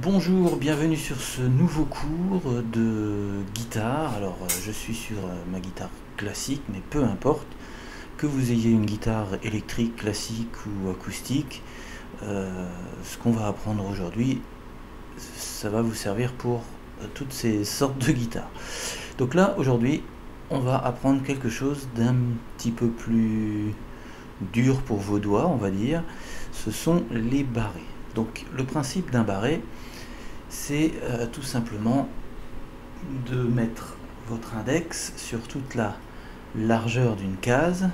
Bonjour, bienvenue sur ce nouveau cours de guitare. Alors, je suis sur ma guitare classique, mais peu importe, que vous ayez une guitare électrique, classique ou acoustique, ce qu'on va apprendre aujourd'hui, ça va vous servir pour toutes ces sortes de guitares. Donc là, aujourd'hui, on va apprendre quelque chose d'un petit peu plus dur pour vos doigts, on va dire. Ce sont les barrés. Donc, le principe d'un barré, c'est tout simplement de mettre votre index sur toute la largeur d'une case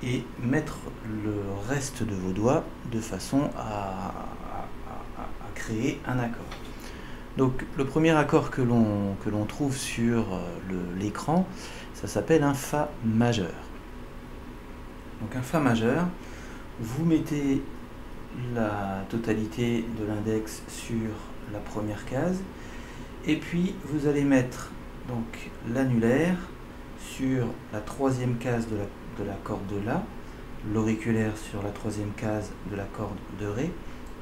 et mettre le reste de vos doigts de façon à créer un accord. Donc le premier accord que l'on trouve sur l'écran, ça s'appelle un Fa majeur. Donc un Fa majeur, vous mettez la totalité de l'index sur la première case et puis vous allez mettre donc l'annulaire sur la troisième case de la corde de La, l'auriculaire sur la troisième case de la corde de Ré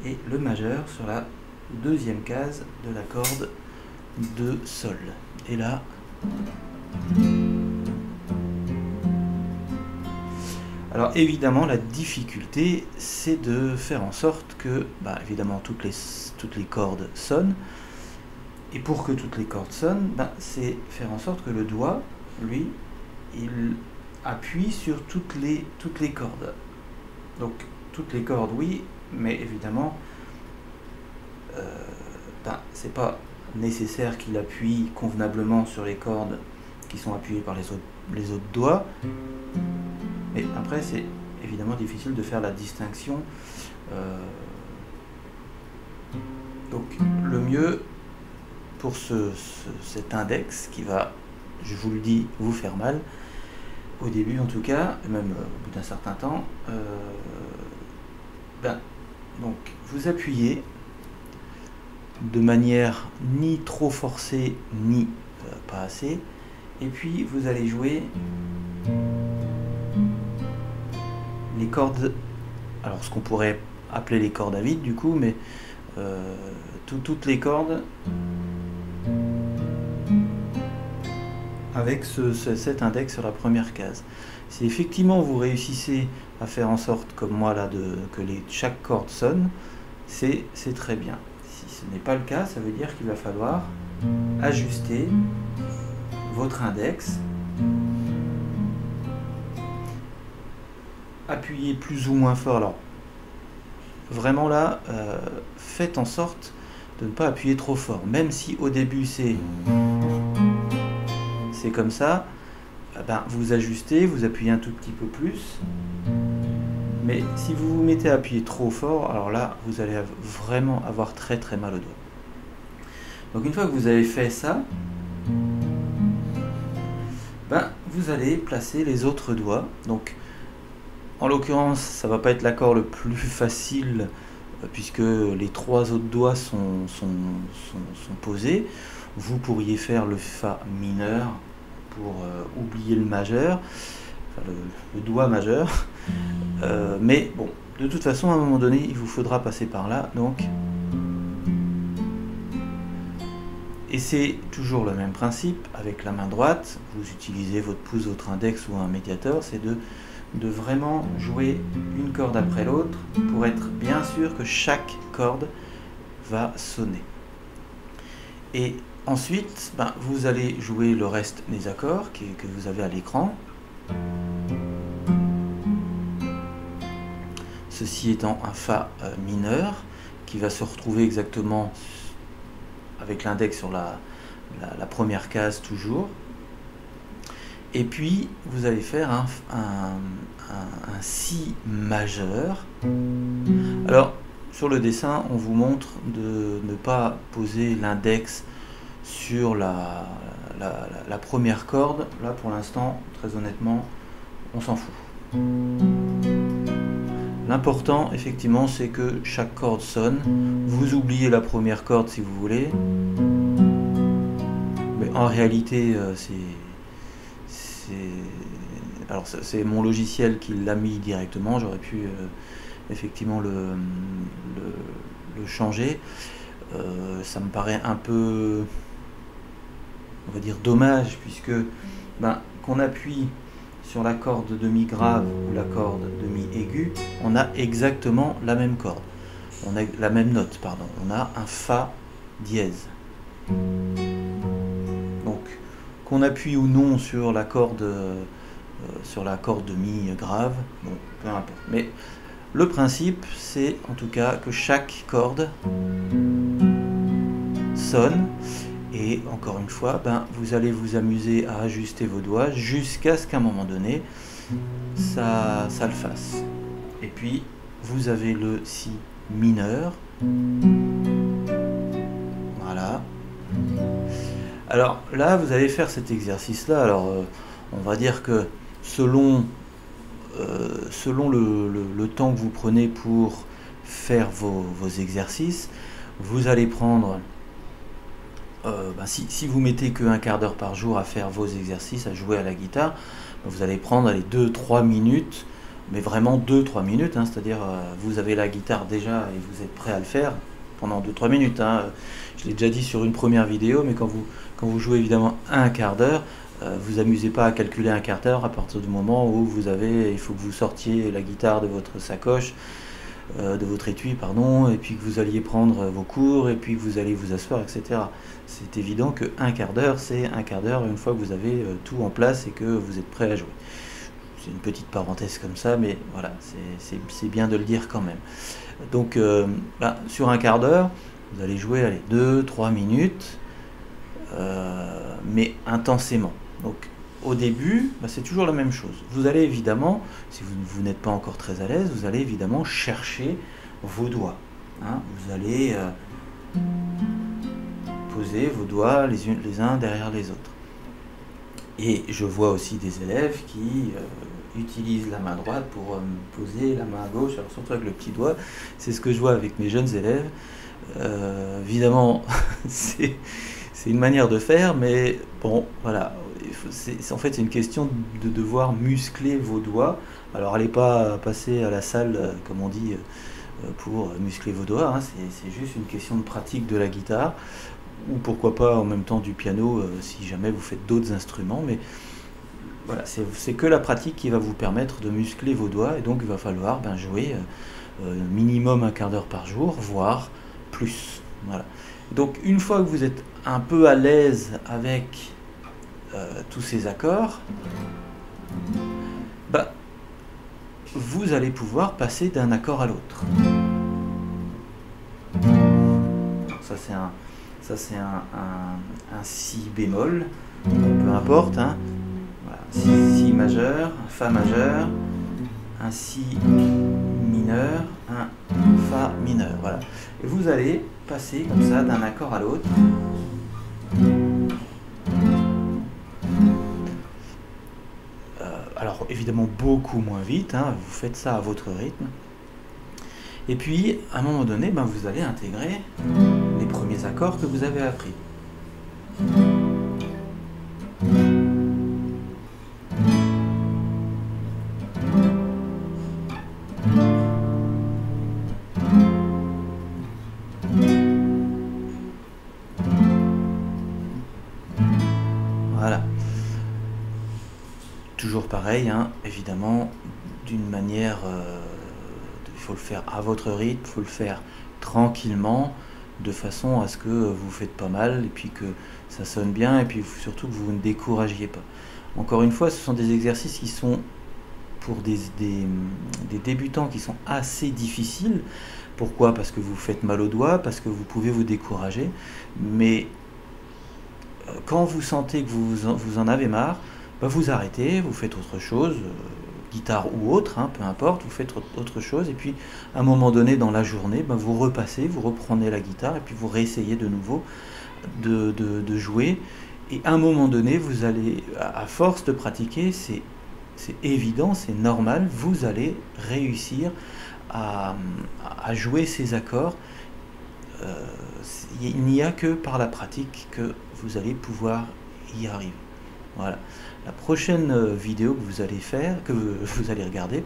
et le majeur sur la deuxième case de la corde de Sol. Et là, alors évidemment la difficulté c'est de faire en sorte que évidemment toutes les cordes sonnent, et pour que toutes les cordes sonnent, c'est faire en sorte que le doigt, lui, il appuie sur toutes les cordes. Donc toutes les cordes oui, mais évidemment c'est pas nécessaire qu'il appuie convenablement sur les cordes qui sont appuyées par les autres doigts. Et après, c'est évidemment difficile de faire la distinction. Donc, le mieux pour cet index qui va, je vous le dis, vous faire mal, au début en tout cas, et même au bout d'un certain temps, donc vous appuyez de manière ni trop forcée ni pas assez, et puis vous allez jouer les cordes, alors ce qu'on pourrait appeler les cordes à vide du coup, mais toutes les cordes avec cet index sur la première case. Si effectivement vous réussissez à faire en sorte, comme moi là, que chaque corde sonne, c'est très bien. Si ce n'est pas le cas, ça veut dire qu'il va falloir ajuster votre index, appuyer plus ou moins fort. Alors vraiment là, faites en sorte de ne pas appuyer trop fort, même si au début c'est comme ça, vous ajustez, vous appuyez un tout petit peu plus, mais si vous vous mettez à appuyer trop fort, alors là vous allez vraiment avoir très très mal au doigt. Donc une fois que vous avez fait ça, vous allez placer les autres doigts. Donc en l'occurrence, ça va pas être l'accord le plus facile puisque les trois autres doigts sont posés. Vous pourriez faire le Fa mineur pour oublier le majeur, enfin le doigt majeur. Mais bon, de toute façon, à un moment donné, il vous faudra passer par là. Donc, et c'est toujours le même principe avec la main droite. Vous utilisez votre pouce, votre index ou un médiator, c'est de vraiment jouer une corde après l'autre pour être bien sûr que chaque corde va sonner. Et ensuite, vous allez jouer le reste des accords que vous avez à l'écran. Ceci étant un Fa mineur qui va se retrouver exactement avec l'index sur la première case toujours. Et puis vous allez faire un Si majeur. Alors sur le dessin on vous montre de ne pas poser l'index sur la première corde. Là pour l'instant, très honnêtement, on s'en fout. L'important effectivement c'est que chaque corde sonne. Vous oubliez la première corde si vous voulez, mais en réalité alors c'est mon logiciel qui l'a mis directement. J'aurais pu effectivement le changer. Ça me paraît un peu, on va dire, dommage, puisque qu'on appuie sur la corde de mi grave ou la corde de mi aigu, on a exactement la même corde, on a la même note, pardon, on a un fa dièse. Donc qu'on appuie ou non sur la corde de mi grave, bon, peu importe. Mais le principe, c'est en tout cas que chaque corde sonne, et encore une fois, vous allez vous amuser à ajuster vos doigts jusqu'à ce qu'à un moment donné, ça le fasse. Et puis, vous avez le si mineur. Voilà. Alors là, vous allez faire cet exercice-là. Alors, on va dire que selon le temps que vous prenez pour faire vos exercices, vous allez prendre, si vous mettez que un quart d'heure par jour à faire vos exercices, à jouer à la guitare, vous allez prendre les 2-3 minutes, mais vraiment 2-3 minutes, hein, c'est-à-dire vous avez la guitare déjà et vous êtes prêt à le faire pendant 2-3 minutes. Hein. Je l'ai déjà dit sur une première vidéo, mais quand vous jouez évidemment un quart d'heure, vous amusez pas à calculer un quart d'heure à partir du moment où il faut que vous sortiez la guitare de votre sacoche, de votre étui, pardon, et puis que vous alliez prendre vos cours, et puis que vous allez vous asseoir, etc. C'est évident que un quart d'heure, c'est un quart d'heure une fois que vous avez tout en place et que vous êtes prêt à jouer. C'est une petite parenthèse comme ça, mais voilà, c'est bien de le dire quand même. Donc, sur un quart d'heure, vous allez jouer 2-3 minutes, mais intensément. Donc, au début, c'est toujours la même chose. Vous allez évidemment, si vous n'êtes pas encore très à l'aise, vous allez évidemment chercher vos doigts. Hein. Vous allez poser vos doigts les uns derrière les autres. Et je vois aussi des élèves qui utilisent la main droite pour poser la main à gauche, alors surtout avec le petit doigt. C'est ce que je vois avec mes jeunes élèves. Évidemment, c'est une manière de faire, mais bon, voilà. En fait, c'est une question de devoir muscler vos doigts. Alors, allez pas passer à la salle, comme on dit, pour muscler vos doigts. Hein. C'est juste une question de pratique de la guitare, ou pourquoi pas en même temps du piano, si jamais vous faites d'autres instruments. Mais voilà, c'est que la pratique qui va vous permettre de muscler vos doigts, et donc il va falloir jouer minimum un quart d'heure par jour, voire plus. Voilà. Donc, une fois que vous êtes un peu à l'aise avec tous ces accords, vous allez pouvoir passer d'un accord à l'autre. Ça c'est un si bémol, peu importe. Hein. Voilà. Si majeur, un fa majeur, un si mineur, un fa mineur. Voilà. Et vous allez passer comme ça d'un accord à l'autre. Alors évidemment beaucoup moins vite, hein, vous faites ça à votre rythme. Et puis à un moment donné, vous allez intégrer les premiers accords que vous avez appris. Voilà. Toujours pareil, hein, évidemment, d'une manière, il faut le faire à votre rythme, il faut le faire tranquillement, de façon à ce que vous ne faites pas mal, et puis que ça sonne bien, et puis surtout que vous ne découragiez pas. Encore une fois, ce sont des exercices qui sont pour des débutants qui sont assez difficiles. Pourquoi? Parce que vous faites mal aux doigts, parce que vous pouvez vous décourager, mais quand vous sentez que vous en avez marre, vous arrêtez, vous faites autre chose, guitare ou autre, hein, peu importe, vous faites autre chose, et puis à un moment donné dans la journée, vous repassez, vous reprenez la guitare, et puis vous réessayez de nouveau de jouer, et à un moment donné, vous allez, à force de pratiquer, c'est évident, c'est normal, vous allez réussir à jouer ces accords. Il n'y a que par la pratique que vous allez pouvoir y arriver. Voilà. La prochaine vidéo que vous allez regarder,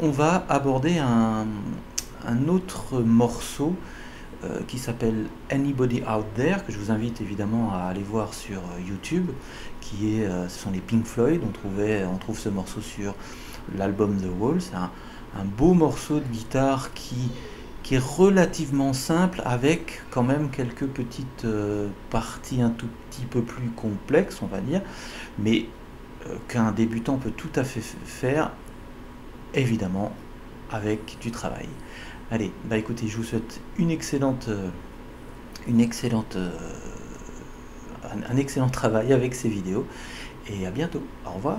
on va aborder un autre morceau qui s'appelle Anybody Out There, que je vous invite évidemment à aller voir sur YouTube, ce sont les Pink Floyd. On trouve ce morceau sur l'album The Wall. C'est un beau morceau de guitare qui est relativement simple, avec quand même quelques petites parties un tout petit peu plus complexes, on va dire, mais qu'un débutant peut tout à fait faire, évidemment, avec du travail. Allez, bah écoutez, je vous souhaite un excellent travail avec ces vidéos, et à bientôt. Au revoir.